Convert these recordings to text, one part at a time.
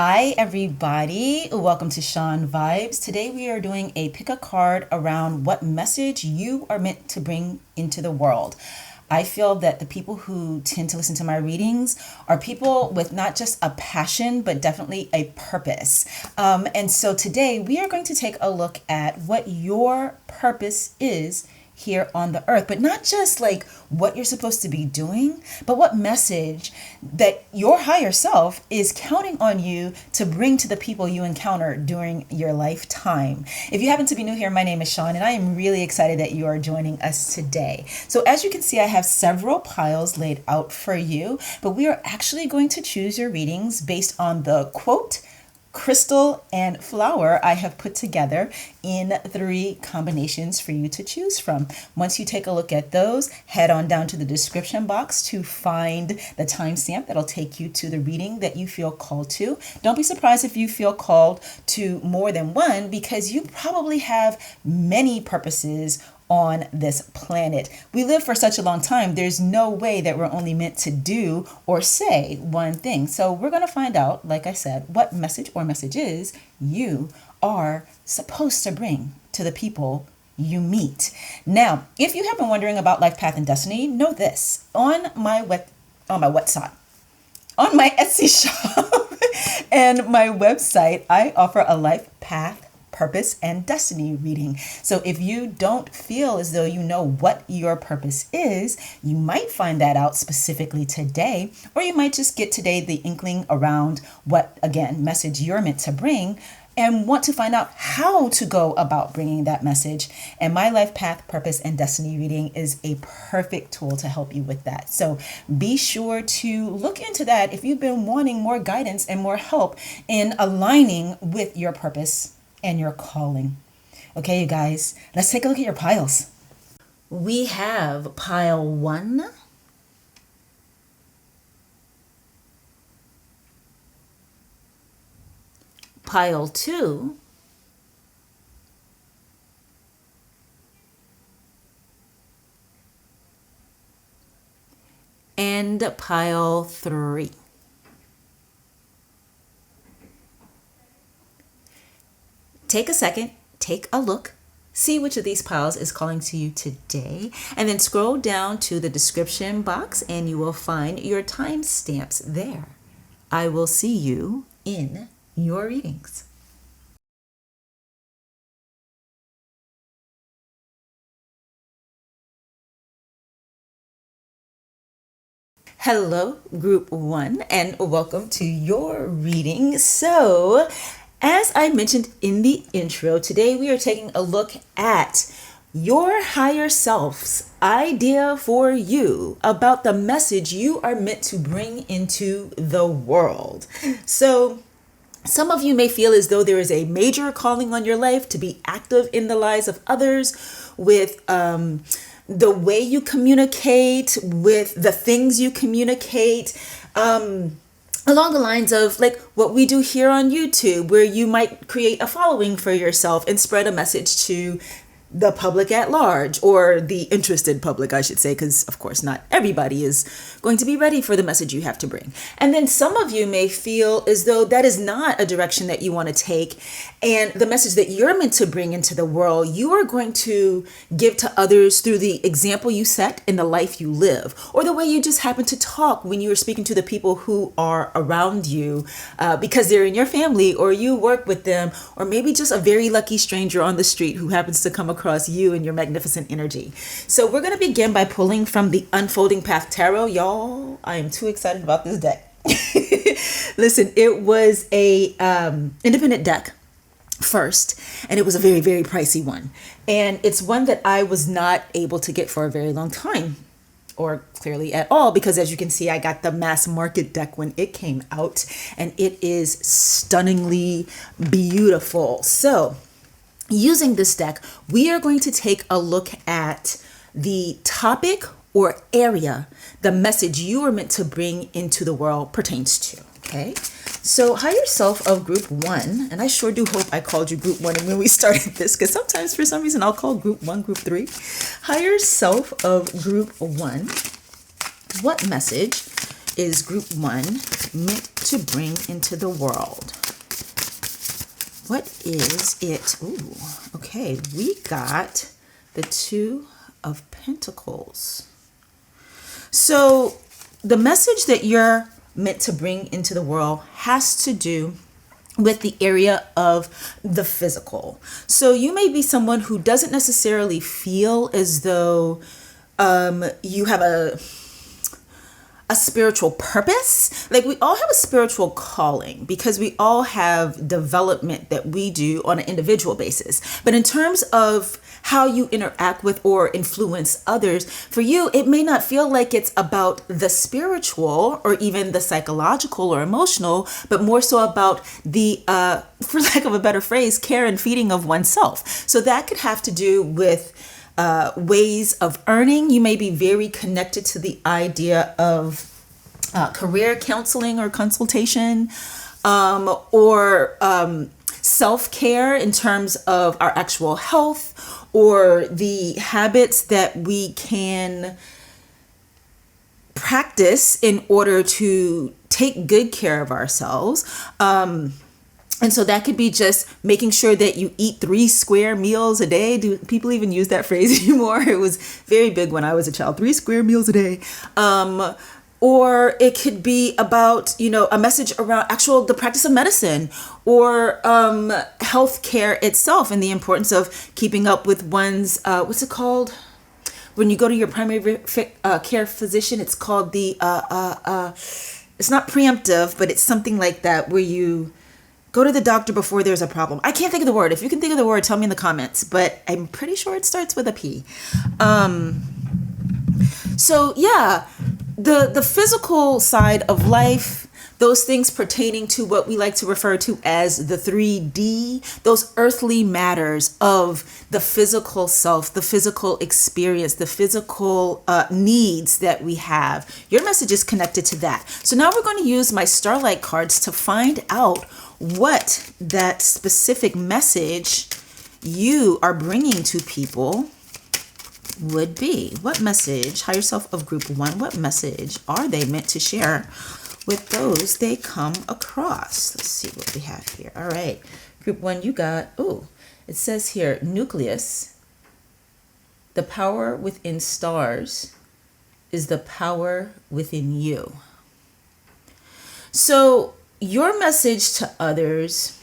Hi everybody, welcome to Shon.vibes. Today we are doing a pick a card around what message you are meant to bring into the world. I feel that the people who tend to listen to my readings are people with not just a passion, but definitely a purpose. And so today we are going to take a look at what your purpose is here on the earth, but not just like what you're supposed to be doing, but what message that your higher self is counting on you to bring to the people you encounter during your lifetime. If you happen to be new here, my name is Shon, and I am really excited that you are joining us today. So as you can see, I have several piles laid out for you, but we are actually going to choose your readings based on the quote, crystal, and flower I have put together in 3 combinations for you to choose from. Once you take a look at those, head on down to the description box to find the timestamp that'll take you to the reading that you feel called to. Don't be surprised if you feel called to more than one, because you probably have many purposes on this planet. We live for such a long time. There's no way that we're only meant to do or say one thing. So we're going to find out, like I said, what message or messages you are supposed to bring to the people you meet. Now, if you have been wondering about life path and destiny, know this. On my Etsy shop and my website, I offer a life path, purpose, and destiny reading. So if you don't feel as though you know what your purpose is, you might find that out specifically today, or you might just get today the inkling around what, again, message you're meant to bring and want to find out how to go about bringing that message. And my life path, purpose, and destiny reading is a perfect tool to help you with that. So be sure to look into that if you've been wanting more guidance and more help in aligning with your purpose and your calling. Okay, you guys, let's take a look at your piles. We have pile 1, pile 2, and pile 3. Take a second, take a look, see which of these piles is calling to you today, and then scroll down to the description box and you will find your timestamps there. I will see you in your readings. Hello, group 1, and welcome to your reading. So, as I mentioned in the intro, today we are taking a look at your higher self's idea for you about the message you are meant to bring into the world. So, some of you may feel as though there is a major calling on your life to be active in the lives of others with the way you communicate, with the things you communicate, along the lines of like what we do here on YouTube, where you might create a following for yourself and spread a message to the public at large, or the interested public, I should say, because of course not everybody is going to be ready for the message you have to bring. And then some of you may feel as though that is not a direction that you want to take, and the message that you're meant to bring into the world, you are going to give to others through the example you set in the life you live, or the way you just happen to talk when you are speaking to the people who are around you, because they're in your family, or you work with them, or maybe just a very lucky stranger on the street who happens to come across you and your magnificent energy. So we're going to begin by pulling from the Unfolding Path Tarot. Y'all, I am too excited about this deck. Listen, it was a independent deck first, and it was a very, very pricey one. And it's one that I was not able to get for a very long time, or clearly at all, because as you can see, I got the mass market deck when it came out, and it is stunningly beautiful. So using this deck, we are going to take a look at the topic or area the message you are meant to bring into the world pertains to. Okay, so higher self of group 1, and I sure do hope I called you group 1 when we started this, because sometimes for some reason I'll call group 1 group 3. Higher self of group 1, what message is group 1 meant to bring into the world? What is it? Ooh, okay, we got the 2 of Pentacles. So the message that you're meant to bring into the world has to do with the area of the physical. So you may be someone who doesn't necessarily feel as though you have a spiritual purpose. Like, we all have a spiritual calling because we all have development that we do on an individual basis. But in terms of how you interact with or influence others, for you, it may not feel like it's about the spiritual or even the psychological or emotional, but more so about the, for lack of a better phrase, care and feeding of oneself. So that could have to do with ways of earning. You may be very connected to the idea of career counseling or consultation, or self-care in terms of our actual health, or the habits that we can practice in order to take good care of ourselves. And so that could be just making sure that you eat 3 square meals a day. Do people even use that phrase anymore? It was very big when I was a child, 3 square meals a day. Or it could be about, a message around the practice of medicine, or healthcare itself, and the importance of keeping up with one's, what's it called? When you go to your primary care physician, it's called the, it's not preemptive, but it's something like that, where you go to the doctor before there's a problem. I can't think of the word. If you can think of the word, tell me in the comments, but I'm pretty sure it starts with a P. So yeah, the physical side of life, those things pertaining to what we like to refer to as the 3D, those earthly matters of the physical self, the physical experience, the physical needs that we have. Your message is connected to that. So now we're going to use my Starlight cards to find out what that specific message you are bringing to people would be. What message, higher self of group 1, what message are they meant to share with those they come across? Let's see what we have here. All right, group 1, you got, it says here, nucleus. The power within stars is the power within you. So your message to others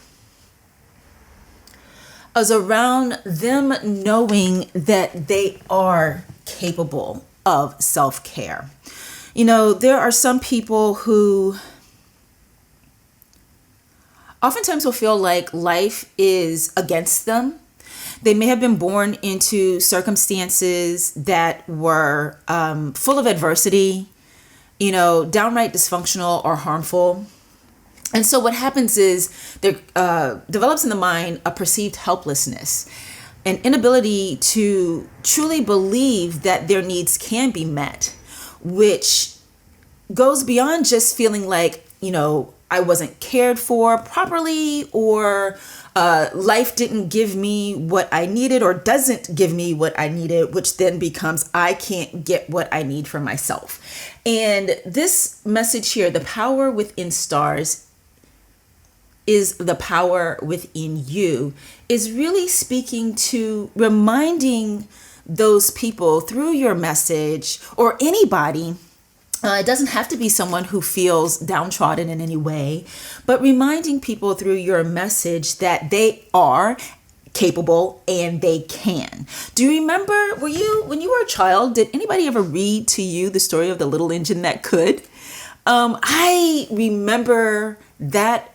is around them knowing that they are capable of self-care. There are some people who oftentimes will feel like life is against them. They may have been born into circumstances that were full of adversity, downright dysfunctional or harmful. And so what happens is there develops in the mind a perceived helplessness, an inability to truly believe that their needs can be met, which goes beyond just feeling like, I wasn't cared for properly, or life didn't give me what I needed or doesn't give me what I needed, which then becomes I can't get what I need for myself. And this message here, the power within stars is the power within you, is really speaking to reminding those people through your message, or anybody. It doesn't have to be someone who feels downtrodden in any way, but reminding people through your message that they are capable and they can. Do you remember, when you were a child, did anybody ever read to you the story of the little engine that could? I remember that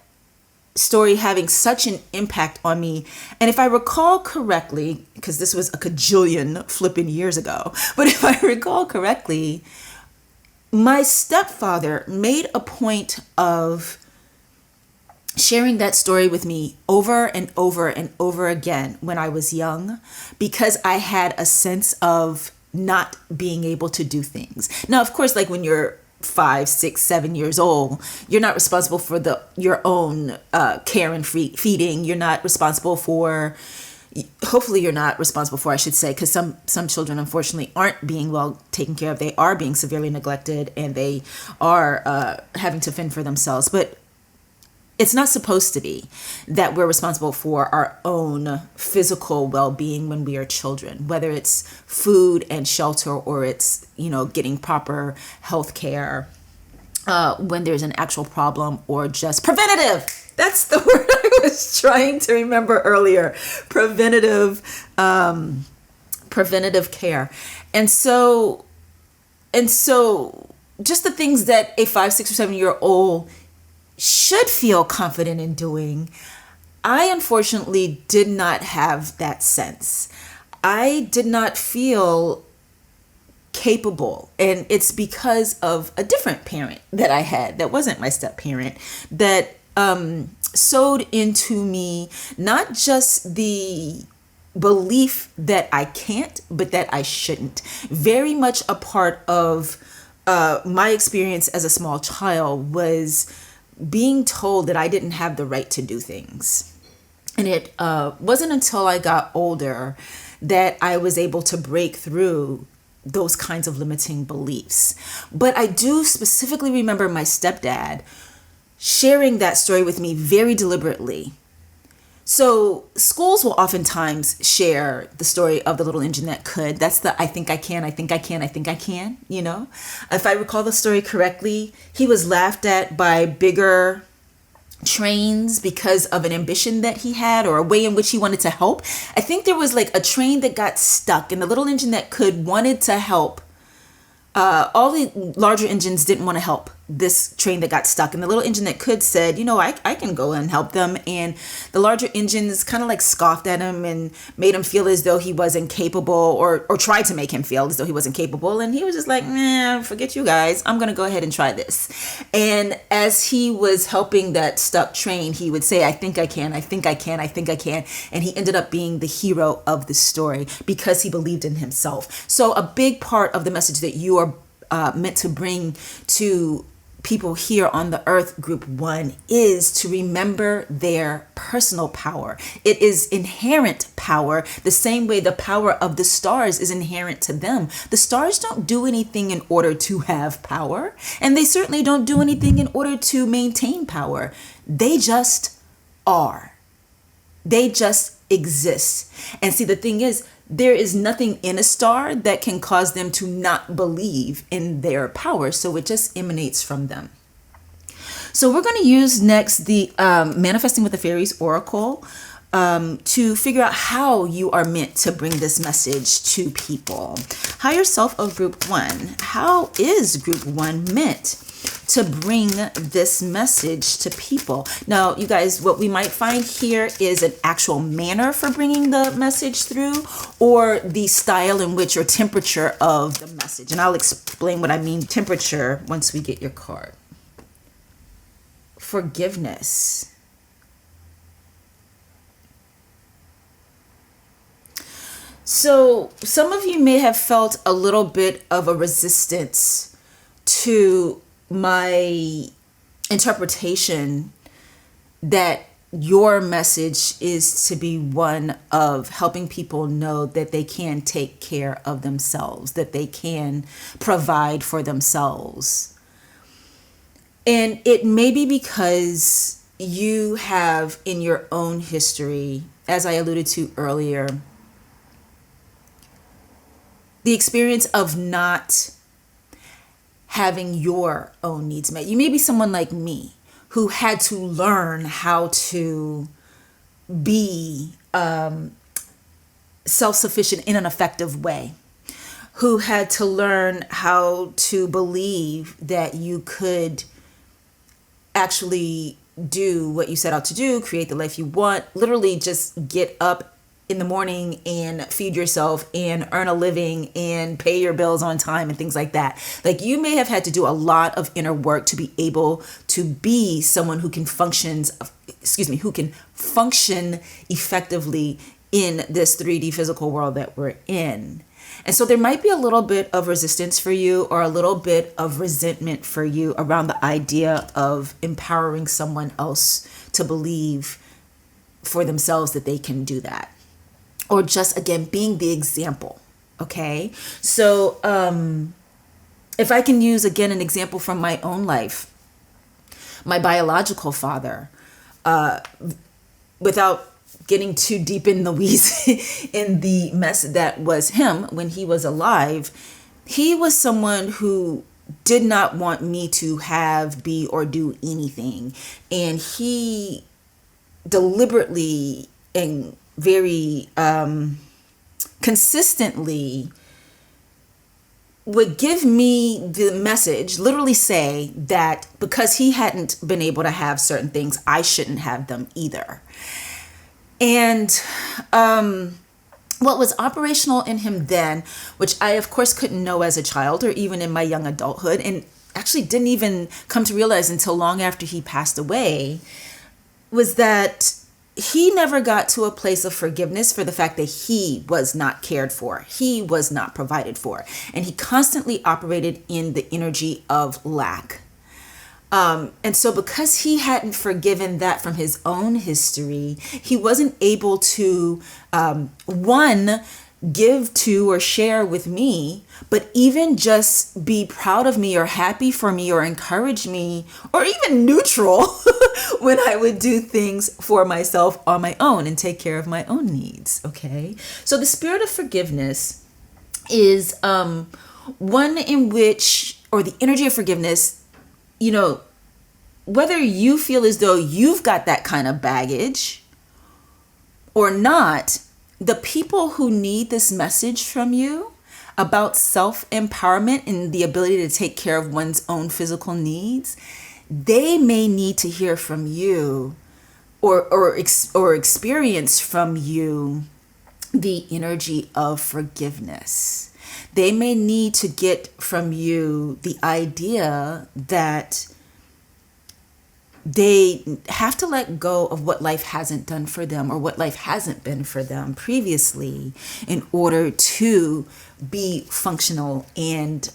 story having such an impact on me. And if I recall correctly, because this was a cajillion flipping years ago, but if I recall correctly, my stepfather made a point of sharing that story with me over and over and over again when I was young, because I had a sense of not being able to do things. Now, of course, like when you're 5, 6, 7 years old, you're not responsible for your own care and feeding. You're not responsible for, hopefully you're not responsible for, I should say, because some children unfortunately aren't being well taken care of. They are being severely neglected, and they are having to fend for themselves. But it's not supposed to be that we're responsible for our own physical well-being when we are children, whether it's food and shelter, or it's, getting proper health care when there's an actual problem, or just preventative. That's the word I was trying to remember earlier. Preventative care. And so just the things that a 5, 6, or 7-year-old should feel confident in doing, I unfortunately did not have that sense. I did not feel capable, and it's because of a different parent that I had that wasn't my step parent, that sowed into me not just the belief that I can't, but that I shouldn't. Very much a part of my experience as a small child was being told that I didn't have the right to do things. And it wasn't until I got older that I was able to break through those kinds of limiting beliefs. But I do specifically remember my stepdad sharing that story with me very deliberately. So schools will oftentimes share the story of the little engine that could. That's the I think I can, I think I can, I think I can, If I recall the story correctly, he was laughed at by bigger trains because of an ambition that he had, or a way in which he wanted to help. I think there was like a train that got stuck, and the little engine that could wanted to help. All the larger engines didn't want to help this train that got stuck, and the little engine that could said, I can go and help them. And the larger engines kind of like scoffed at him and made him feel as though he wasn't capable, or tried to make him feel as though he wasn't capable. And he was just like, forget you guys, I'm gonna go ahead and try this. And as he was helping that stuck train, he would say, I think I can, I think I can, I think I can. And he ended up being the hero of the story because he believed in himself. So a big part of the message that you are meant to bring to people here on the earth, group 1, is to remember their personal power. It is inherent power, the same way the power of the stars is inherent to them. The stars don't do anything in order to have power, and they certainly don't do anything in order to maintain power. They just are. They just exist. And see, the thing is, there is nothing in a star that can cause them to not believe in their power. So it just emanates from them. So we're going to use next the Manifesting with the Fairies Oracle to figure out how you are meant to bring this message to people. Higher Self of Group 1. How is Group 1 meant to bring this message to people? Now, you guys, what we might find here is an actual manner for bringing the message through, or the style in which, or temperature of the message. And I'll explain what I mean temperature once we get your card. Forgiveness. So some of you may have felt a little bit of a resistance to my interpretation that your message is to be one of helping people know that they can take care of themselves, that they can provide for themselves. And it may be because you have in your own history, as I alluded to earlier, the experience of not having your own needs met. You may be someone like me who had to learn how to be self-sufficient in an effective way, who had to learn how to believe that you could actually do what you set out to do, create the life you want, literally just get up in the morning and feed yourself and earn a living and pay your bills on time and things like that. Like, you may have had to do a lot of inner work to be able to be someone who can function effectively in this 3D physical world that we're in. And so there might be a little bit of resistance for you, or a little bit of resentment for you around the idea of empowering someone else to believe for themselves that they can do that. or just, again, being the example. Okay. So, if I can use, again, an example from my own life, my biological father, without getting too deep in the weeds in the mess that was him when he was alive, he was someone who did not want me to have, be, or do anything. And he deliberately and very consistently would give me the message, literally say that because he hadn't been able to have certain things, I shouldn't have them either. And what was operational in him then, which I of course couldn't know as a child or even in my young adulthood, and actually didn't even come to realize until long after he passed away, was that he never got to a place of forgiveness for the fact that he was not cared for. He was not provided for. And he constantly operated in the energy of lack. And so because he hadn't forgiven that from his own history, he wasn't able to, one, give to or share with me, but even just be proud of me or happy for me or encourage me or even neutral when I would do things for myself on my own and take care of my own needs. Okay. So the spirit of forgiveness is one in which, or the energy of forgiveness, whether you feel as though you've got that kind of baggage or not, the people who need this message from you about self-empowerment and the ability to take care of one's own physical needs, they may need to hear from you or experience from you the energy of forgiveness. They may need to get from you the idea that they have to let go of what life hasn't done for them or what life hasn't been for them previously in order to be functional and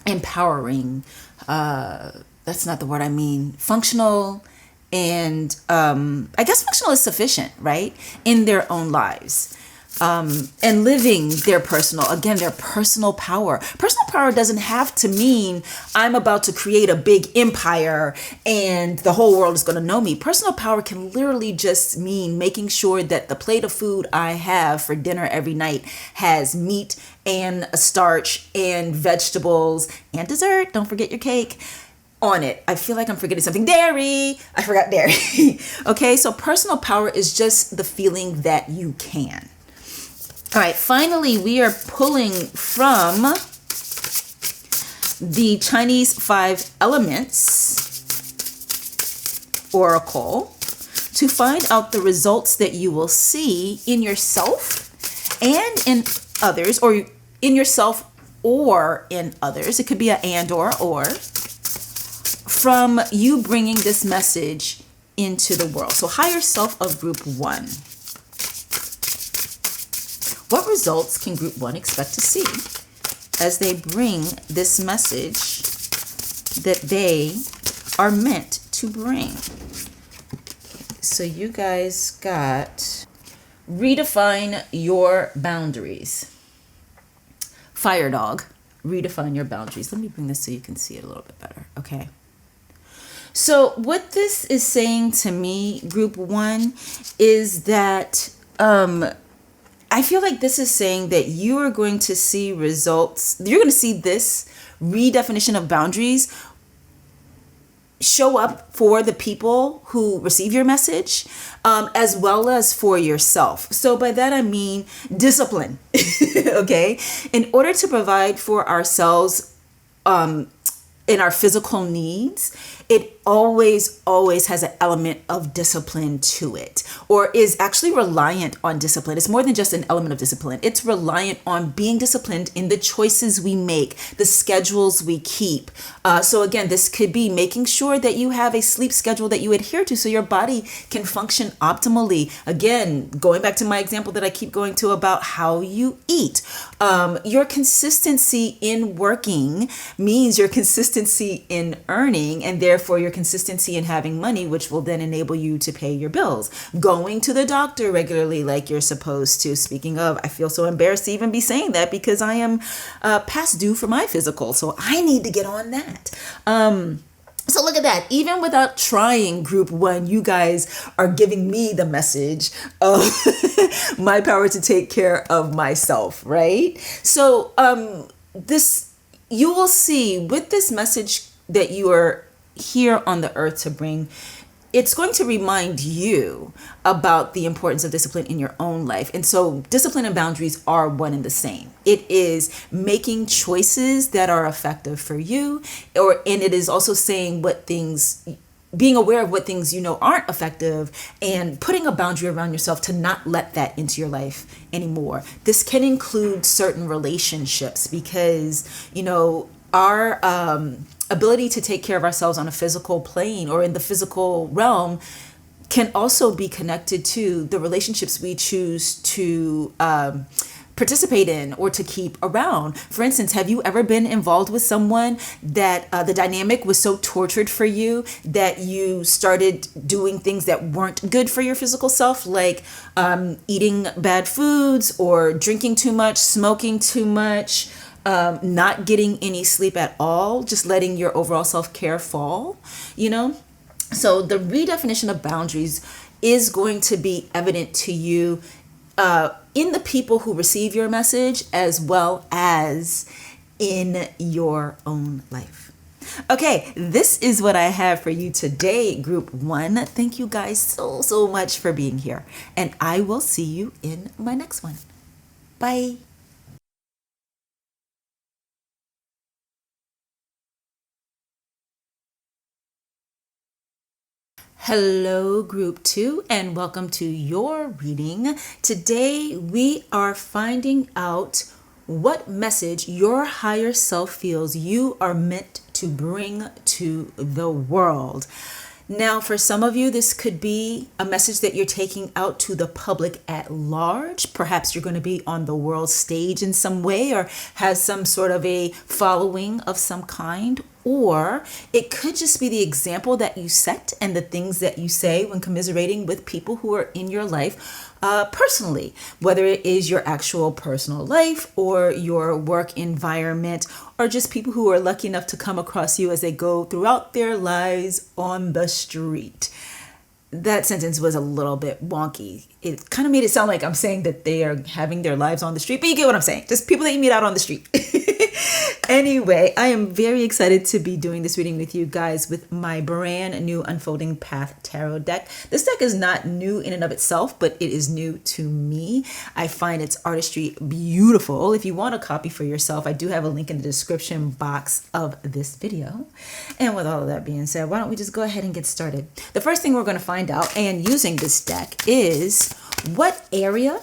empowering. That's not the word I mean. Functional and I guess functional is sufficient, right? In their own lives. And living their personal power. Personal power doesn't have to mean I'm about to create a big empire and the whole world is going to know me. Personal power can literally just mean making sure that the plate of food I have for dinner every night has meat and a starch and vegetables and dessert. Don't forget your cake on it. I feel like I'm forgetting something. Dairy. I forgot dairy. Okay, so personal power is just the feeling that you can. All right, finally, we are pulling from the Chinese 5 Elements Oracle to find out the results that you will see in yourself and in others, or in yourself or in others. It could be an and or, from you bringing this message into the world. So higher self of group 1. What results can group 1 expect to see as they bring this message that they are meant to bring? So you guys got redefine your boundaries. Fire dog, redefine your boundaries. Let me bring this so you can see it a little bit better. Okay. So what this is saying to me, group 1, is that I feel like this is saying that you are going to see results. You're going to see this redefinition of boundaries show up for the people who receive your message, as well as for yourself. So by that, I mean discipline. Okay. In order to provide for ourselves, in our physical needs, it always has an element of discipline to it, or is actually reliant on discipline. It's more than just an element of discipline. It's reliant on being disciplined in the choices we make, the schedules we keep. So again, this could be making sure that you have a sleep schedule that you adhere to so your body can function optimally. Again, going back to my example that I keep going to about how you eat. Your consistency in working means your consistency consistency in earning, and therefore your consistency in having money, which will then enable you to pay your bills. Going to the doctor regularly like you're supposed to. Speaking of, I feel so embarrassed to even be saying that because I am past due for my physical, so I need to get on that. So look at that. Even without trying, group one, you guys are giving me the message of my power to take care of myself, right? So this, you will see with this message that you are here on the earth to bring, it's going to remind you about the importance of discipline in your own life. And so discipline and boundaries are one and the same. It is making choices that are effective for you, and it is also saying what things, being aware of what things you know aren't effective and putting a boundary around yourself to not let that into your life anymore. This can include certain relationships because, our ability to take care of ourselves on a physical plane or in the physical realm can also be connected to the relationships we choose to participate in or to keep around. For instance, have you ever been involved with someone that the dynamic was so tortured for you that you started doing things that weren't good for your physical self, like eating bad foods or drinking too much, smoking too much, not getting any sleep at all, just letting your overall self-care fall, So the redefinition of boundaries is going to be evident to you in the people who receive your message as well as in your own life. Okay, this is what I have for you today, group one. Thank you guys so much for being here, and I will see you in my next one. Bye. Hello, group two, and welcome to your reading. Today, we are finding out what message your higher self feels you are meant to bring to the world. Now, for some of you, this could be a message that you're taking out to the public at large. Perhaps you're going to be on the world stage in some way or has some sort of a following of some kind. Or it could just be the example that you set and the things that you say when commiserating with people who are in your life personally, whether it is your actual personal life or your work environment, or just people who are lucky enough to come across you as they go throughout their lives on the street. That sentence was a little bit wonky. It kind of made it sound like I'm saying that they are having their lives on the street, but you get what I'm saying. Just people that you meet out on the street. Anyway, I am very excited to be doing this reading with you guys with my brand new Unfolding Path Tarot deck. This deck is not new in and of itself, but it is new to me. I find its artistry beautiful. If you want a copy for yourself, I do have a link in the description box of this video. And with all of that being said, why don't we just go ahead and get started? The first thing we're going to find out, and using this deck, is what area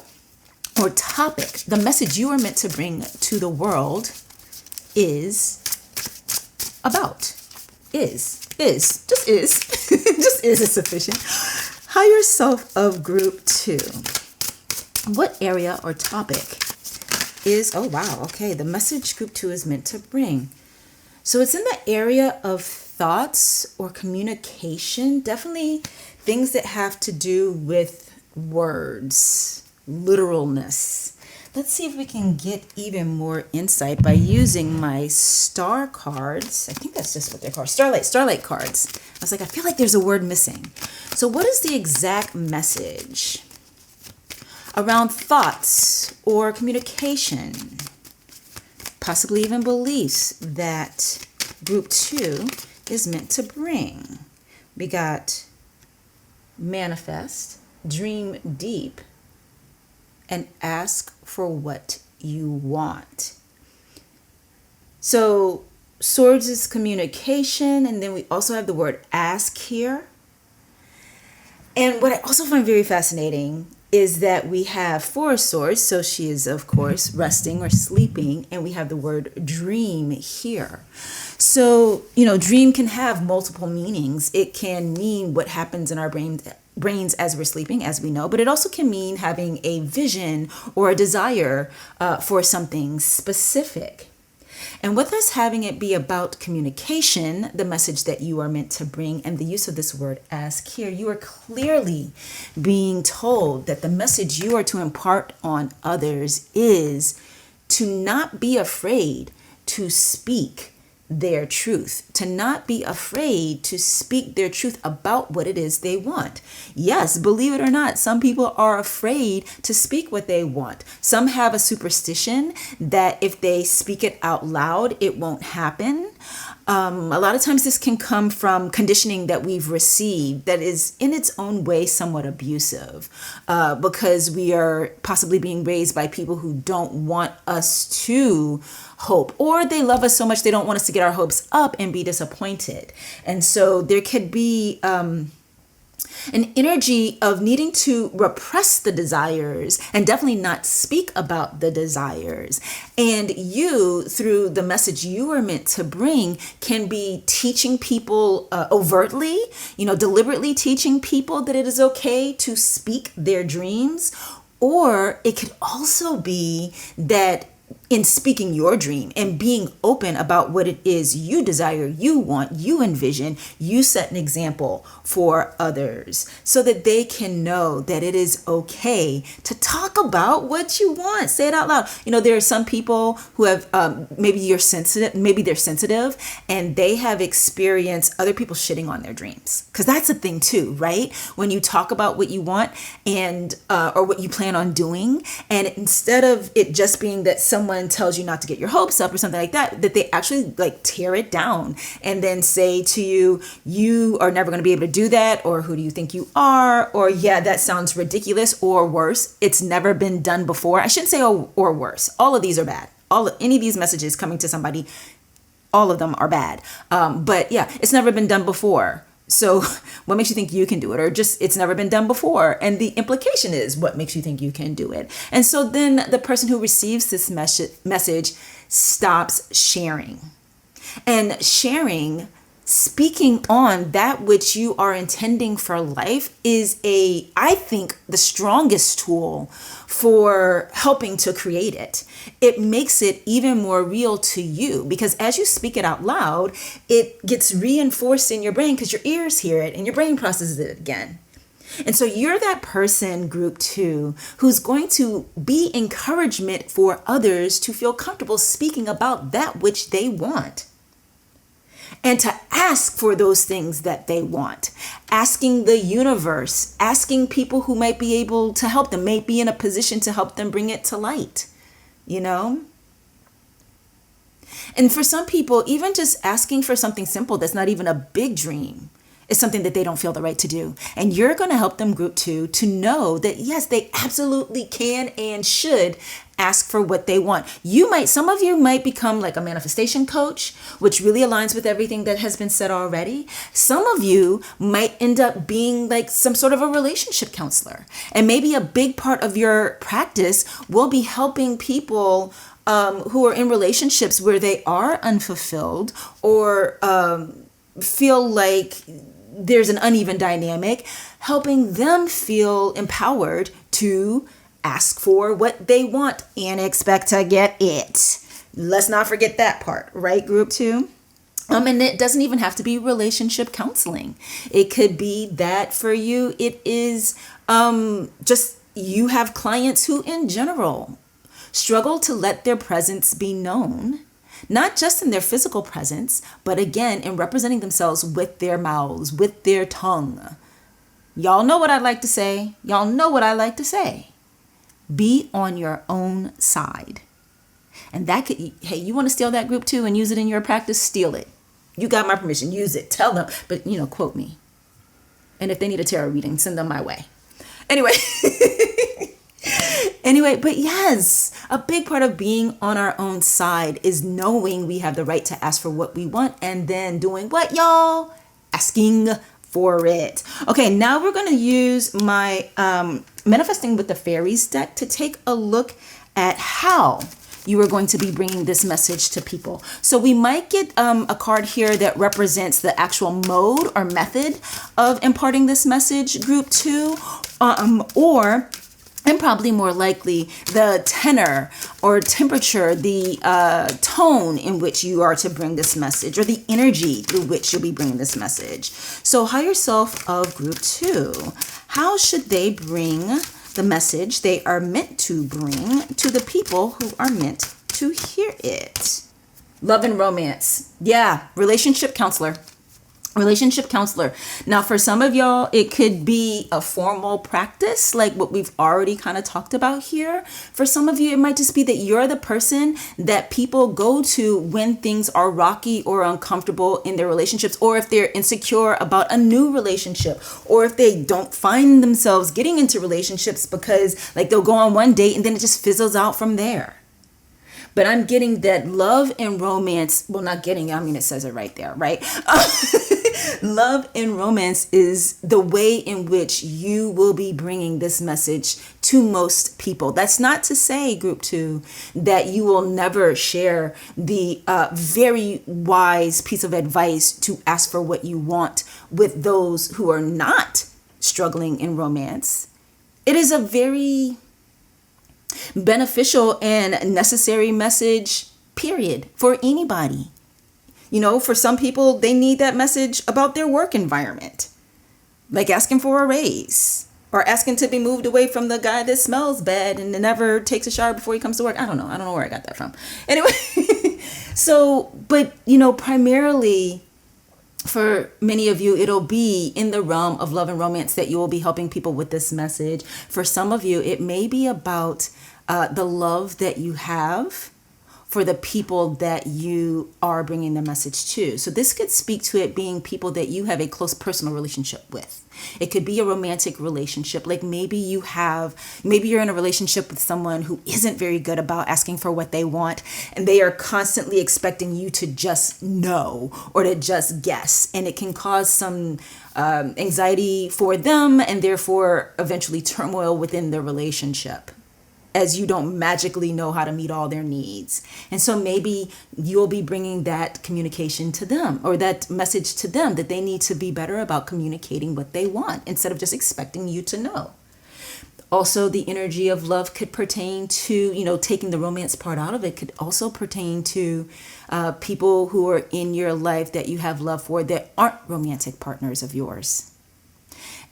or topic the message you are meant to bring to the world is about. Just is just is sufficient. Higher self of group two. What area or topic is, oh wow, okay, the message group two is meant to bring. So it's in the area of thoughts or communication, definitely things that have to do with words, literalness. Let's see if we can get even more insight by using my star cards. I think that's just what they're called. Starlight cards. I was like, I feel like there's a word missing. So what is the exact message around thoughts or communication, possibly even beliefs, that group two is meant to bring? We got manifest, dream deep, and ask for what you want. So swords is communication, and then we also have the word ask here. And what I also find very fascinating is that we have four of swords, so she is of course resting or sleeping, and we have the word dream here. So, dream can have multiple meanings. It can mean what happens in our brains as we're sleeping, as we know, but it also can mean having a vision or a desire for something specific. And with us having it be about communication, the message that you are meant to bring, and the use of this word ask here, you are clearly being told that the message you are to impart on others is to not be afraid to speak their truth, to not be afraid to speak their truth about what it is they want. Yes, believe it or not, some people are afraid to speak what they want. Some have a superstition that if they speak it out loud, it won't happen. A lot of times this can come from conditioning that we've received that is in its own way somewhat abusive, because we are possibly being raised by people who don't want us to hope, or they love us so much they don't want us to get our hopes up and be disappointed. And so there could be an energy of needing to repress the desires and definitely not speak about the desires. And you, through the message you are meant to bring, can be teaching people overtly, deliberately teaching people that it is okay to speak their dreams. Or it could also be that in speaking your dream and being open about what it is you desire, you want, you envision, you set an example for others so that they can know that it is okay to talk about what you want. Say it out loud. There are some people who have, maybe they're sensitive and they have experienced other people shitting on their dreams. Because that's a thing too, right? When you talk about what you want and, or what you plan on doing, and instead of it just being that someone tells you not to get your hopes up or something like that, that they actually tear it down and then say to you, you are never going to be able to do that, or who do you think you are, or yeah, that sounds ridiculous, or worse, it's never been done before. I shouldn't say or worse. All of these are bad. Any of these messages coming to somebody, all of them are bad. But yeah, it's never been done before. So what makes you think you can do it? Or just it's never been done before. And the implication is what makes you think you can do it. And so then the person who receives this message stops sharing. And sharing, speaking on that which you are intending for life, is I think, the strongest tool for helping to create it. It makes it even more real to you, because as you speak it out loud, it gets reinforced in your brain because your ears hear it and your brain processes it again. And so you're that person, group 2, who's going to be encouragement for others to feel comfortable speaking about that which they want. And to ask for those things that they want, asking the universe, asking people who might be able to help them, may be in a position to help them bring it to light, And for some people, even just asking for something simple that's not even a big dream is something that they don't feel the right to do. And you're going to help them, group 2, to know that yes, they absolutely can and should ask for what they want. Some of you might become like a manifestation coach, which really aligns with everything that has been said already. Some of you might end up being like some sort of a relationship counselor. And maybe a big part of your practice will be helping people who are in relationships where they are unfulfilled or feel like there's an uneven dynamic, helping them feel empowered to ask for what they want and expect to get it. Let's not forget that part, right, group 2? And it doesn't even have to be relationship counseling. It could be that for you, it is just you have clients who in general struggle to let their presence be known, not just in their physical presence, but again, in representing themselves with their mouths, with their tongue. Y'all know what I like to say. Y'all know what I like to say. Be on your own side. And that could, hey, you want to steal that, group 2, and use it in your practice? Steal it. You got my permission. Use it. Tell them. But, quote me. And if they need a tarot reading, send them my way. Anyway. But yes, a big part of being on our own side is knowing we have the right to ask for what we want and then doing what, y'all? Asking for it. Okay, now we're going to use my Manifesting with the Fairies deck to take a look at how you are going to be bringing this message to people. So we might get a card here that represents the actual mode or method of imparting this message, group 2, or and probably more likely the tenor or temperature, the tone in which you are to bring this message, or the energy through which you'll be bringing this message. So higher self of group 2, how should they bring the message they are meant to bring to the people who are meant to hear it? Love and romance. Yeah, relationship counselor. Relationship counselor. Now, for some of y'all, it could be a formal practice, like what we've already kind of talked about here. For some of you, it might just be that you're the person that people go to when things are rocky or uncomfortable in their relationships, or if they're insecure about a new relationship, or if they don't find themselves getting into relationships because like they'll go on one date and then it just fizzles out from there. But I'm getting that love and romance, well, not getting, I mean, it says it right there, right? Love and romance is the way in which you will be bringing this message to most people. That's not to say, group 2, that you will never share the very wise piece of advice to ask for what you want with those who are not struggling in romance. It is a very beneficial and necessary message, period, for anybody. You know, for some people, they need that message about their work environment, like asking for a raise or asking to be moved away from the guy that smells bad and never takes a shower before he comes to work. I don't know where I got that from. Anyway, so, but, you know, primarily for many of you, it'll be in the realm of love and romance that you will be helping people with this message. For some of you, it may be about the love that you have for the people that you are bringing the message to. So this could speak to it being people that you have a close personal relationship with. It could be a romantic relationship. Like maybe you're in a relationship with someone who isn't very good about asking for what they want, and they are constantly expecting you to just know or to just guess. And it can cause some anxiety for them, and therefore eventually turmoil within the relationship, as you don't magically know how to meet all their needs. And so maybe you'll be bringing that communication to them, or that message to them, that they need to be better about communicating what they want instead of just expecting you to know. Also, the energy of love could pertain to, you know, taking the romance part out of it, could also pertain to people who are in your life that you have love for that aren't romantic partners of yours.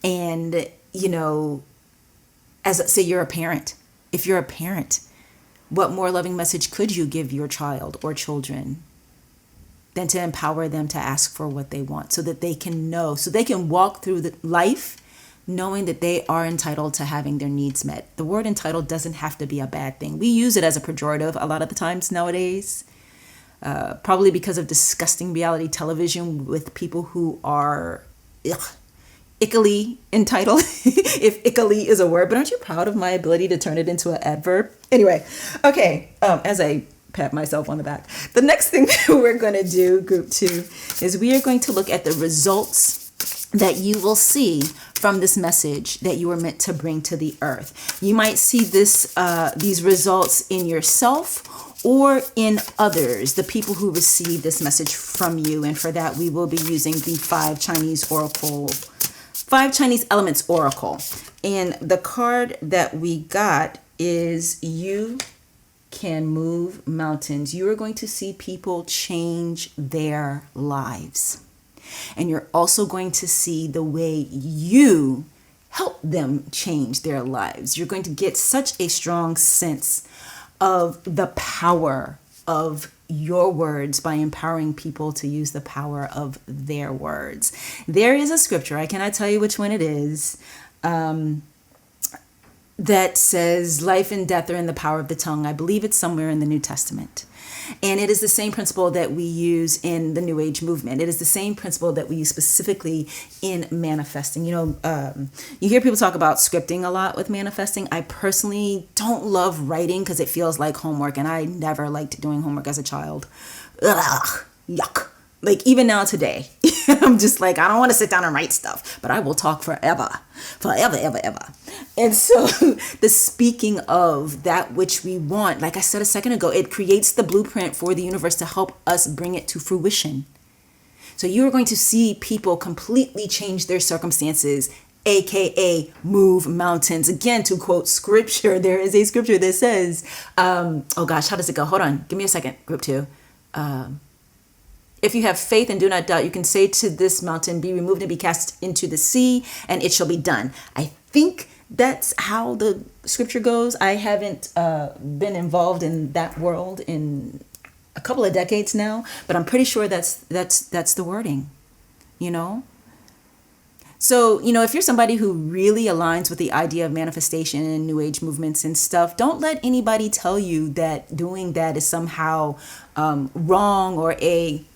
And, you know, as say you're a parent. If you're a parent, what more loving message could you give your child or children than to empower them to ask for what they want, so that they can know, so they can walk through life knowing that they are entitled to having their needs met. The word entitled doesn't have to be a bad thing. We use it as a pejorative a lot of the times nowadays, probably because of disgusting reality television with people who are ickily entitled, if ickily is a word. But aren't you proud of my ability to turn it into an adverb? Anyway, okay, as I pat myself on the back, the next thing that we're going to do, group 2, is we are going to look at the results that you will see from this message that you were meant to bring to the earth. You might see these results in yourself or in others, the people who receive this message from you. And for that, we will be using the 5 Chinese Elements Oracle. And the card that we got is You Can Move Mountains. You are going to see people change their lives. And you're also going to see the way you help them change their lives. You're going to get such a strong sense of the power of your words by empowering people to use the power of their words. There is a scripture, I cannot tell you which one it is, that says life and death are in the power of the tongue. I believe it's somewhere in the New Testament. And it is the same principle that we use in the New Age movement. It is the same principle that we use specifically in manifesting. You know, you hear people talk about scripting a lot with manifesting. I personally don't love writing because it feels like homework, and I never liked doing homework as a child. Ugh, yuck. Like even now today, I'm just like, I don't want to sit down and write stuff, but I will talk forever. And so the speaking of that which we want, like I said a second ago, it creates the blueprint for the universe to help us bring it to fruition. So you are going to see people completely change their circumstances aka move mountains. Again, to quote scripture, there is a scripture that says, oh gosh, how does it go? Hold on, give me a second, group 2. If you have faith and do not doubt, you can say to this mountain, be removed and be cast into the sea, and it shall be done. I think that's how the scripture goes. I haven't been involved in that world in a couple of decades now, but I'm pretty sure that's the wording, you know? So, if you're somebody who really aligns with the idea of manifestation and new age movements and stuff, don't let anybody tell you that doing that is somehow wrong or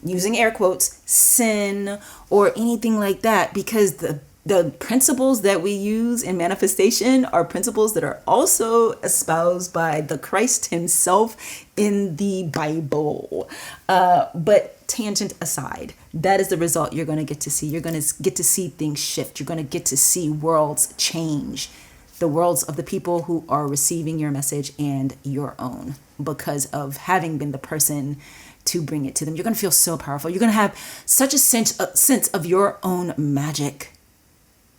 using air quotes, sin or anything like that, because the principles that we use in manifestation are principles that are also espoused by the Christ himself in the Bible. But tangent aside, that is the result you're going to get to see. You're going to get to see things shift. You're going to get to see worlds change. The worlds of the people who are receiving your message and your own, because of having been the person to bring it to them. You're going to feel so powerful. You're going to have such a sense of your own magic,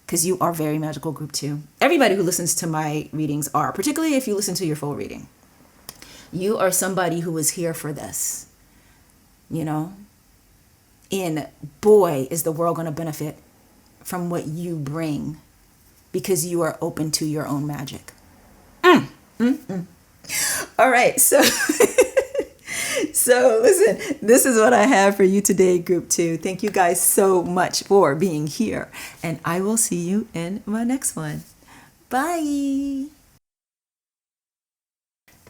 because you are very magical, group 2. Everybody who listens to my readings are, particularly if you listen to your full reading. You are somebody who is here for this, and boy, is the world going to benefit from what you bring, because you are open to your own magic. All right, so so listen, this is what I have for you today, group 2. Thank you guys so much for being here, and I will see you in my next one. Bye.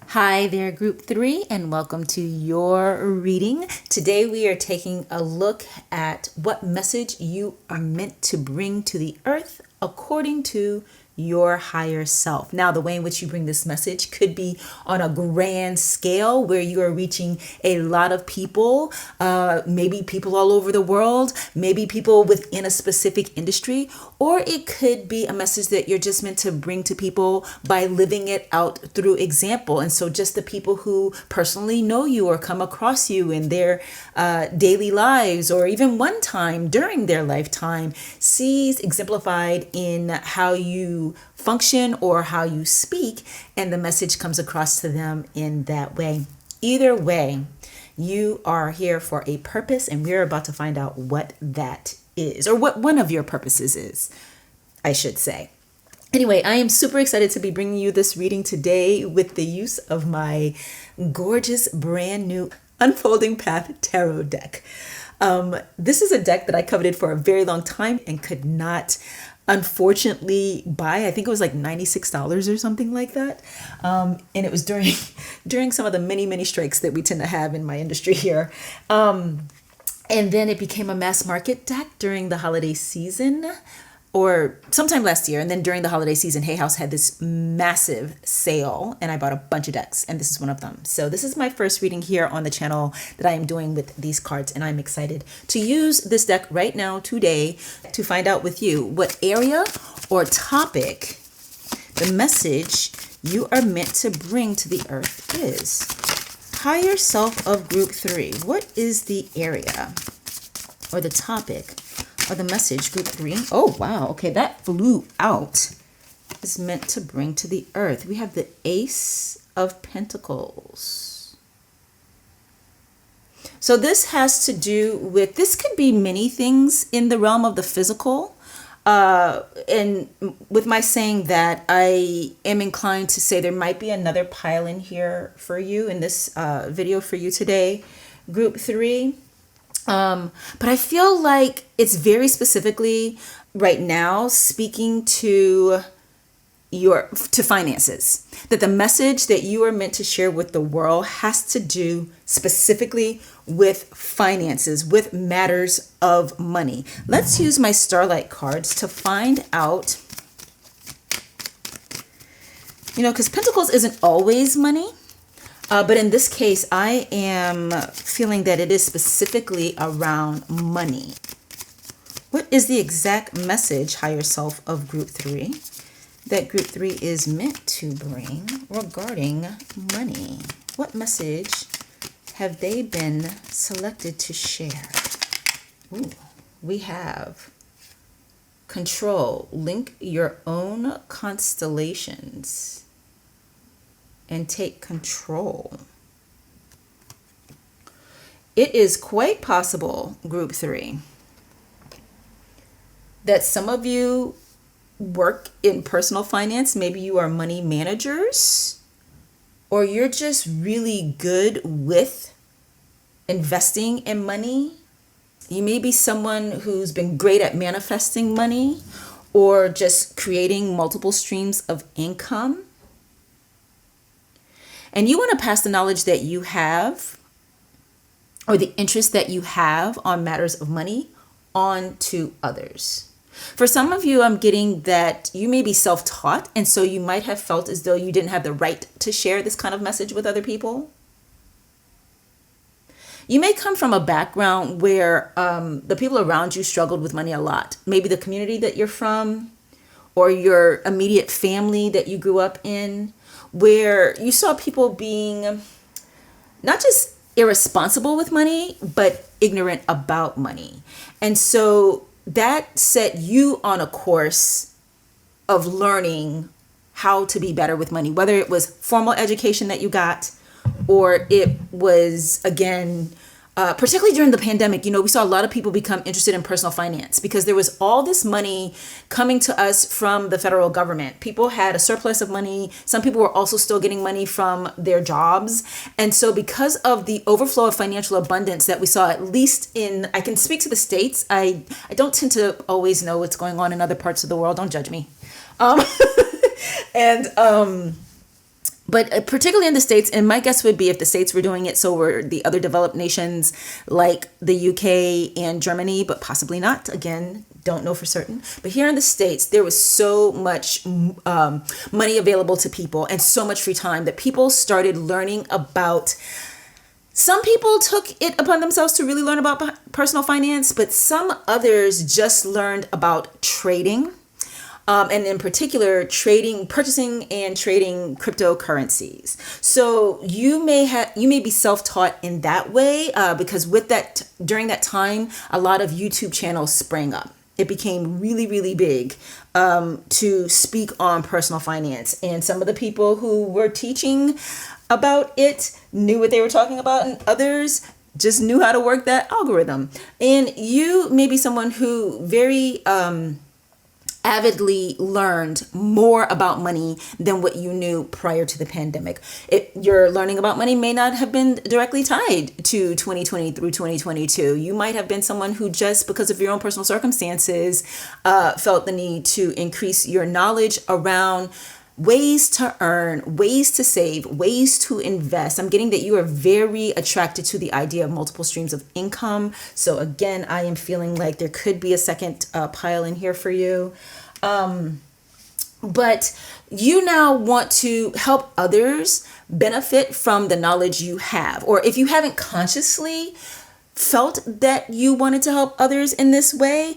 Hi there, group 3, and welcome to your reading. Today we are taking a look at what message you are meant to bring to the earth according to your higher self. Now, the way in which you bring this message could be on a grand scale where you are reaching a lot of people, maybe people all over the world, maybe people within a specific industry, or it could be a message that you're just meant to bring to people by living it out through example. And so just the people who personally know you or come across you in their daily lives, or even one time during their lifetime, sees exemplified in how you function or how you speak, and the message comes across to them in that way. Either way, you are here for a purpose, and we're about to find out what that is, or what one of your purposes is, I should say. Anyway, I am super excited to be bringing you this reading today with the use of my gorgeous brand new Unfolding Path Tarot deck. This is a deck that I coveted for a very long time and could not unfortunately buy. I think it was like $96 or something like that. And it was during some of the many strikes that we tend to have in my industry here. And then it became a mass market deck during the holiday season, or sometime last year. And then during the holiday season, Hay House had this massive sale, and I bought a bunch of decks, and this is one of them. So this is my first reading here on the channel that I am doing with these cards, and I'm excited to use this deck right now today to find out with you what area or topic the message you are meant to bring to the earth is. Higher self of group 3. What is the area or the topic or the message group 3? Oh, wow. Okay, that flew out. Is meant to bring to the earth. We have the Ace of Pentacles. So this has to do with, this could be many things in the realm of the physical. And with my saying that, I am inclined to say there might be another pile in here for you in this video for you today, group 3. But I feel like it's very specifically right now speaking to finances, that the message that you are meant to share with the world has to do specifically with finances, with matters of money. Let's use my Starlight cards to find out, because Pentacles isn't always money. But in this case, I am feeling that it is specifically around money. What is the exact message, higher self of group 3, that group 3 is meant to bring regarding money? What message have they been selected to share? Ooh, we have control. Link your own constellations and take control. It is quite possible, group 3, that some of you work in personal finance. Maybe you are money managers, or you're just really good with investing in money. You may be someone who's been great at manifesting money or just creating multiple streams of income. And you want to pass the knowledge that you have or the interest that you have on matters of money on to others. For some of you, I'm getting that you may be self-taught, and so you might have felt as though you didn't have the right to share this kind of message with other people. You may come from a background where the people around you struggled with money a lot. Maybe the community that you're from or your immediate family that you grew up in, where you saw people being not just irresponsible with money, but ignorant about money. And so that set you on a course of learning how to be better with money, whether it was formal education that you got, or it was, again, particularly during the pandemic, we saw a lot of people become interested in personal finance because there was all this money coming to us from the federal government. People had a surplus of money. Some people were also still getting money from their jobs. And so because of the overflow of financial abundance that we saw, at least I can speak to the States. I don't tend to always know what's going on in other parts of the world. Don't judge me. But particularly in the States, and my guess would be if the States were doing it, so were the other developed nations like the UK and Germany, but possibly not. Again, don't know for certain. But here in the States, there was so much money available to people and so much free time that people started learning about. Some people took it upon themselves to really learn about personal finance, but some others just learned about trading. And in particular, purchasing and trading cryptocurrencies. So you may be self-taught in that way because during that time, a lot of YouTube channels sprang up. It became really, really big to speak on personal finance. And some of the people who were teaching about it knew what they were talking about, and others just knew how to work that algorithm. And you may be someone who very avidly learned more about money than what you knew prior to the pandemic. Your learning about money may not have been directly tied to 2020 through 2022. You might have been someone who just because of your own personal circumstances felt the need to increase your knowledge around ways to earn, ways to save, ways to invest. I'm getting that you are very attracted to the idea of multiple streams of income. So again, I am feeling like there could be a second pile in here for you. But you now want to help others benefit from the knowledge you have. Or if you haven't consciously felt that you wanted to help others in this way,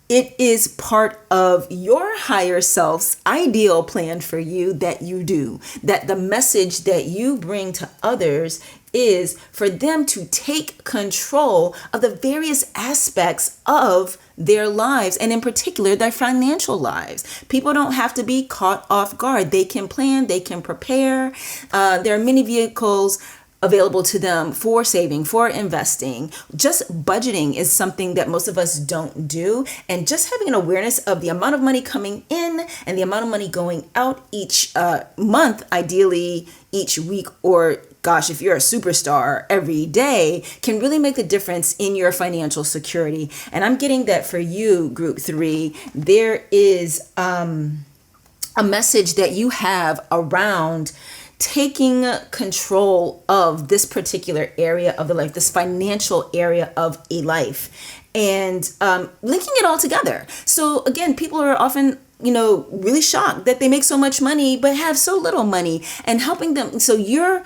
it is part of your higher self's ideal plan for you that you do. That the message that you bring to others is for them to take control of the various aspects of their lives, and in particular, their financial lives. People don't have to be caught off guard. They can plan, they can prepare. There are many vehicles available to them for saving, for investing. Just budgeting is something that most of us don't do. And just having an awareness of the amount of money coming in and the amount of money going out each month, ideally each week, or gosh, if you're a superstar, every day, can really make the difference in your financial security. And I'm getting that for you, group 3, there is a message that you have around taking control of this particular area of the life, this financial area of a life, and linking it all together. So again, people are often, really shocked that they make so much money but have so little money, and helping them. So your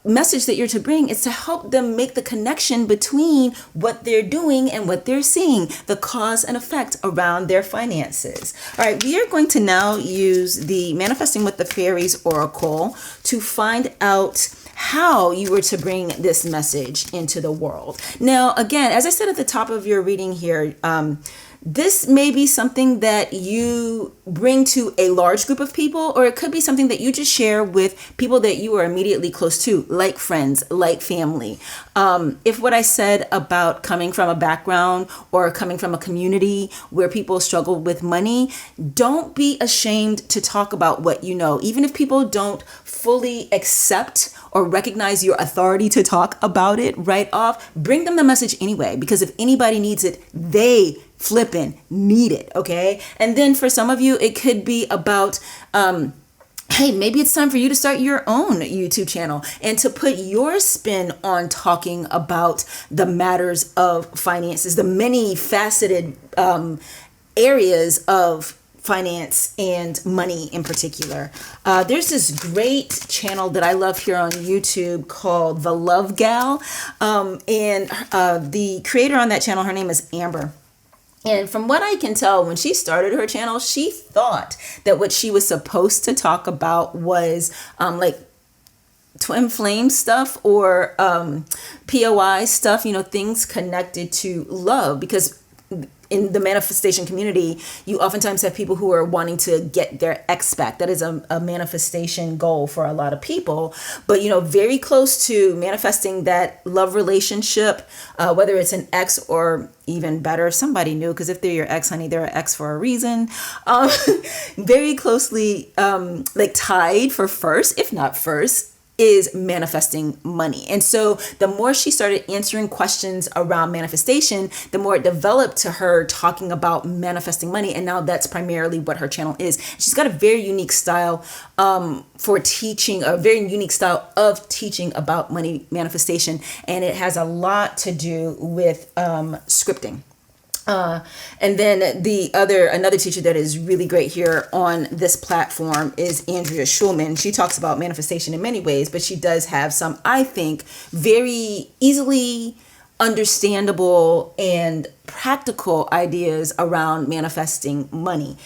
message that you're to bring is to help them make the connection between what they're doing and what they're seeing, the cause and effect around their finances. All right, we are going to now use the Manifesting with the Fairies Oracle to find out how you were to bring this message into the world. Now, again, as I said at the top of your reading here, This may be something that you bring to a large group of people, or it could be something that you just share with people that you are immediately close to, like friends, like family. If what I said about coming from a background or coming from a community where people struggle with money, don't be ashamed to talk about what you know. Even if people don't fully accept or recognize your authority to talk about it right off, bring them the message anyway, because if anybody needs it, they flipping need it. Okay. And then for some of you, it could be about, hey, maybe it's time for you to start your own YouTube channel and to put your spin on talking about the matters of finances, the many faceted areas of finance and money in particular. There's this great channel that I love here on YouTube called The Love Gal. And the creator on that channel, her name is Amber. And from what I can tell, when she started her channel, she thought that what she was supposed to talk about was like twin flame stuff or POI stuff, things connected to love, because in the manifestation community, you oftentimes have people who are wanting to get their ex back. That is a manifestation goal for a lot of people. But, very close to manifesting that love relationship, whether it's an ex or even better, somebody new, because if they're your ex, honey, they're an ex for a reason. Very closely tied for first, if not first, is manifesting money. And so the more she started answering questions around manifestation, the more it developed to her talking about manifesting money. And now that's primarily what her channel is. She's got a very unique style for teaching, a very unique style of teaching about money manifestation. And it has a lot to do with scripting. And then another teacher that is really great here on this platform is Andrea Schulman. She talks about manifestation in many ways, but she does have some, I think, very easily understandable and practical ideas around manifesting money.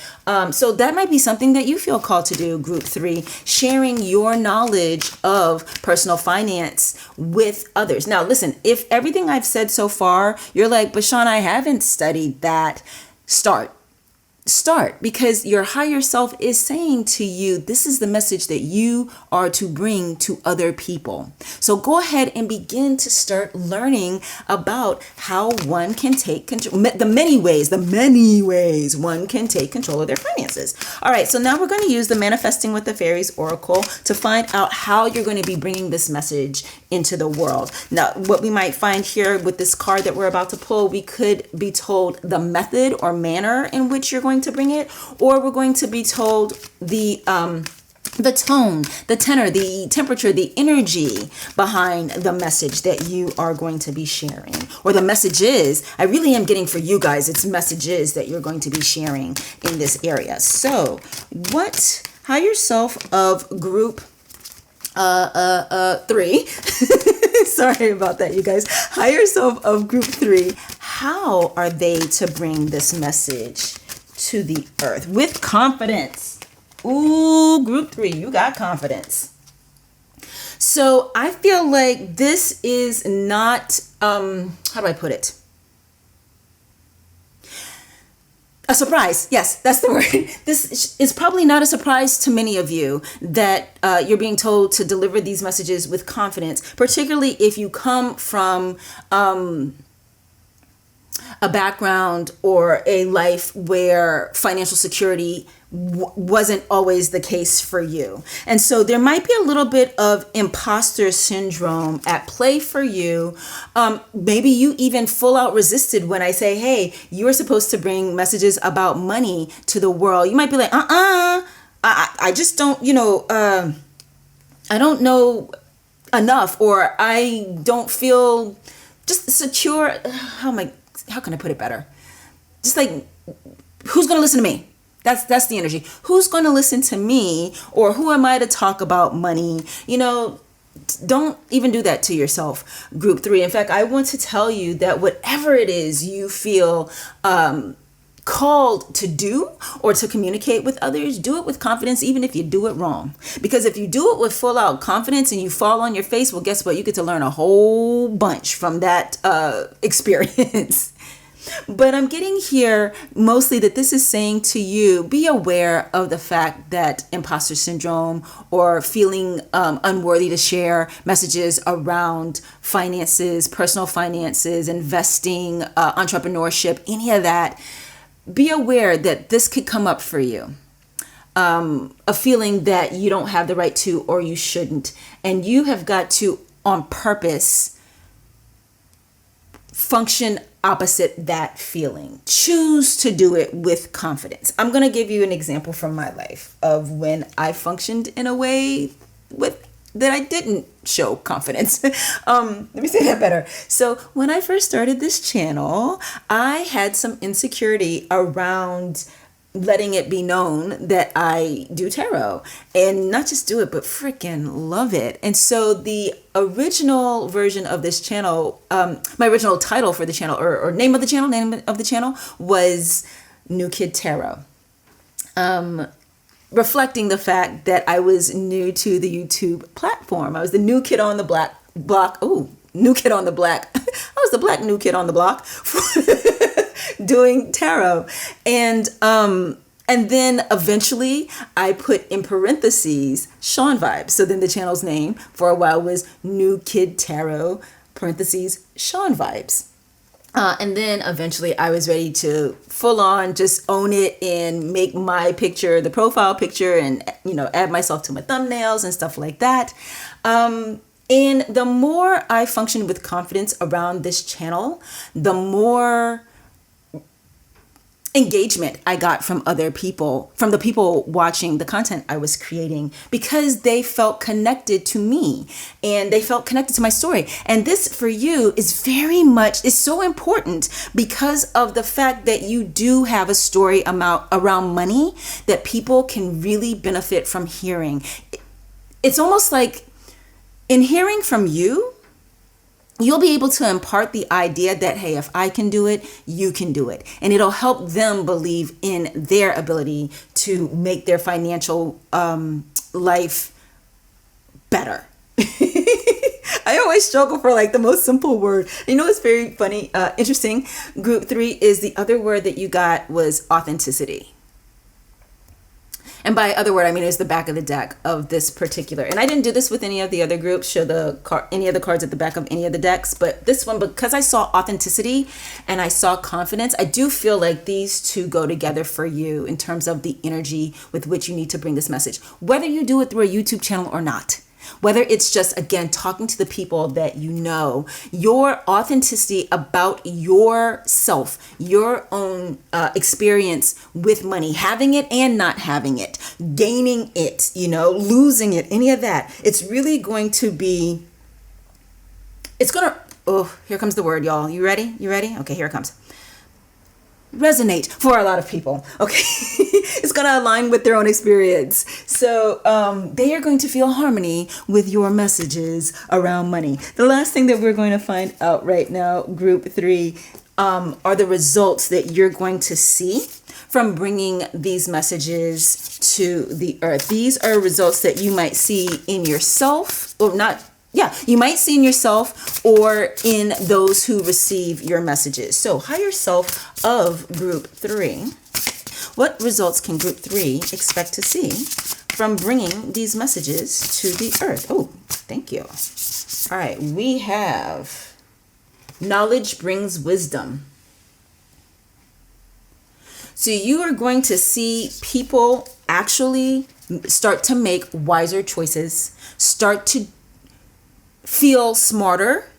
So that might be something that you feel called to do, Group 3, sharing your knowledge of personal finance with others. Now, listen, if everything I've said so far, you're like, but Shon, I haven't studied that, Start, because your higher self is saying to you, this is the message that you are to bring to other people. So go ahead and begin to start learning about how one can take control, the many ways one can take control of their finances. All right, so now we're going to use the Manifesting with the Fairies Oracle to find out how you're going to be bringing this message into the world. Now, what we might find here with this card that we're about to pull, we could be told the method or manner in which you're going to bring it, or we're going to be told the tone, the tenor, the temperature, the energy behind the message that you are going to be sharing, or the messages. I really am getting for you guys, it's messages that you're going to be sharing in this area. So what higher self of group 3 sorry about that, you guys, higher self of group 3, how are they to bring this message to the earth with confidence? Ooh, group 3, you got confidence. So I feel like this is not, how do I put it? A surprise. Yes, that's the word. This is probably not a surprise to many of you that you're being told to deliver these messages with confidence, particularly if you come from a background or a life where financial security wasn't always the case for you. And so there might be a little bit of imposter syndrome at play for you. Maybe you even full out resisted when I say, hey, you are supposed to bring messages about money to the world. You might be like, I just don't, I don't know enough, or I don't feel just secure. How can I put it better? Just like, who's going to listen to me? That's the energy. Who's going to listen to me, or who am I to talk about money? Don't even do that to yourself, group 3. In fact, I want to tell you that whatever it is you feel called to do or to communicate with others, do it with confidence, even if you do it wrong. Because if you do it with full out confidence and you fall on your face, well, guess what? You get to learn a whole bunch from that experience. But I'm getting here mostly that this is saying to you, be aware of the fact that imposter syndrome or feeling unworthy to share messages around finances, personal finances, investing, entrepreneurship, any of that. Be aware that this could come up for you. A feeling that you don't have the right to or you shouldn't. And you have got to, on purpose, function opposite that feeling. Choose to do it with confidence. I'm going to give you an example from my life of when I functioned in a way that I didn't show confidence. Let me say that better. So when I first started this channel, I had some insecurity around letting it be known that I do tarot, and not just do it, but freaking love it. And so the original version of this channel, my original title for the channel or name of the channel was New Kid Tarot. Reflecting the fact that I was new to the YouTube platform. I was the new kid on the block. Ooh, new kid on the black. I was the black new kid on the block doing tarot. And then eventually I put in parentheses shon.vibes. So then the channel's name for a while was New Kid Tarot, parentheses shon.vibes. And then eventually I was ready to full on just own it and make my picture the profile picture and, add myself to my thumbnails and stuff like that. And the more I functioned with confidence around this channel, the more engagement I got from other people, from the people watching the content I was creating, because they felt connected to me and they felt connected to my story. And this for you is so important because of the fact that you do have a story around money that people can really benefit from hearing. It's almost like in hearing from you, you'll be able to impart the idea that, hey, if I can do it, you can do it. And it'll help them believe in their ability to make their financial life better. I always struggle for the most simple word. It's very funny, interesting. Group 3 is the other word that you got was authenticity. And by other word, I mean, it's the back of the deck of this particular. And I didn't do this with any of the other groups, show any of the cards at the back of any of the decks. But this one, because I saw authenticity and I saw confidence, I do feel like these two go together for you in terms of the energy with which you need to bring this message. Whether you do it through a YouTube channel or not. Whether it's just, again, talking to the people that you know, your authenticity about yourself, your own experience with money, having it and not having it, gaining it, losing it, any of that. It's really going to be, here comes the word, y'all. You ready? Okay, here it comes. Resonate for a lot of people. Okay. It's going to align with their own experience. So they are going to feel harmony with your messages around money. The last thing that we're going to find out right now, group 3, are the results that you're going to see from bringing these messages to the earth. These are results that you might see in yourself, or not. Yeah, you might see in yourself or in those who receive your messages. So higher self of group 3. What results can group 3 expect to see from bringing these messages to the earth? Oh, thank you. All right, we have knowledge brings wisdom. So you are going to see people actually start to make wiser choices, start to feel smarter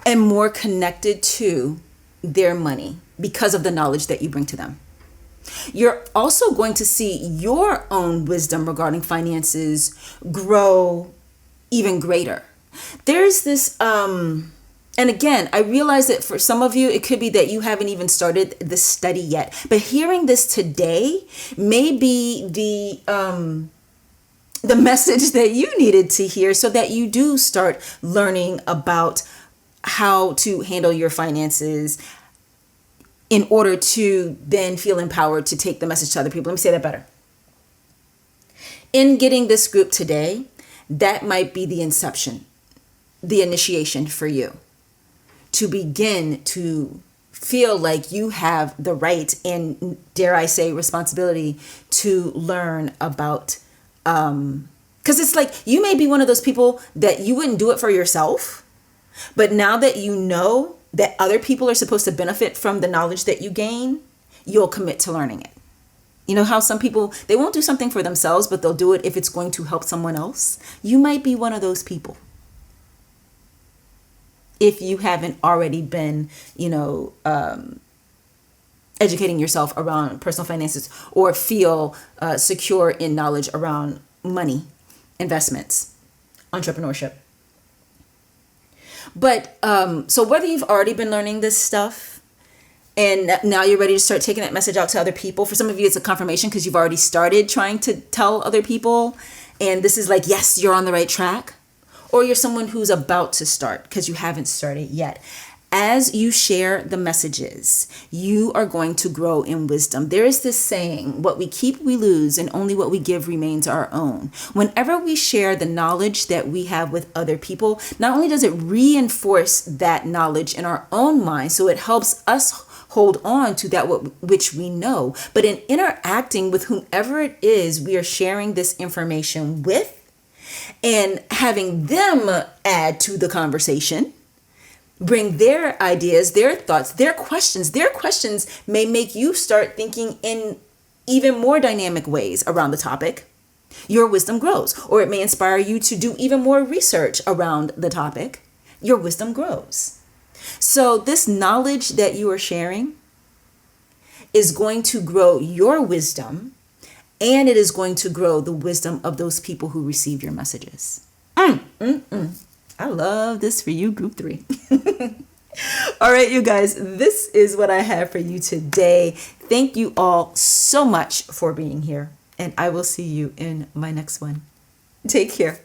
and more connected to their money because of the knowledge that you bring to them. You're also going to see your own wisdom regarding finances grow even greater. There's this, and again, I realize that for some of you, it could be that you haven't even started this study yet, but hearing this today may be the message that you needed to hear so that you do start learning about how to handle your finances in order to then feel empowered to take the message to other people. Let me say that better. In getting this group today, that might be the initiation for you to begin to feel like you have the right and, dare I say, responsibility to learn about, because it's like you may be one of those people that you wouldn't do it for yourself, but now that you know that other people are supposed to benefit from the knowledge that you gain, you'll commit to learning it. You know how some people, they won't do something for themselves, but they'll do it if it's going to help someone else? You might be one of those people, if you haven't already been, educating yourself around personal finances, or feel secure in knowledge around money, investments, entrepreneurship. But so whether you've already been learning this stuff and now you're ready to start taking that message out to other people, for some of you it's a confirmation because you've already started trying to tell other people, and this is like, yes, you're on the right track. Or you're someone who's about to start because you haven't started yet. As you share the messages, you are going to grow in wisdom. There is this saying, what we keep, we lose, and only what we give remains our own. Whenever we share the knowledge that we have with other people, not only does it reinforce that knowledge in our own mind, so it helps us hold on to that which we know, but in interacting with whomever it is we are sharing this information with, and having them add to the conversation, bring their ideas, their thoughts, their questions. Their questions may make you start thinking in even more dynamic ways around the topic. Your wisdom grows, or it may inspire you to do even more research around the topic. Your wisdom grows. So this knowledge that you are sharing is going to grow your wisdom, and it is going to grow the wisdom of those people who receive your messages. I love this for you, group 3. All right, you guys, this is what I have for you today. Thank you all so much for being here, and I will see you in my next one. Take care.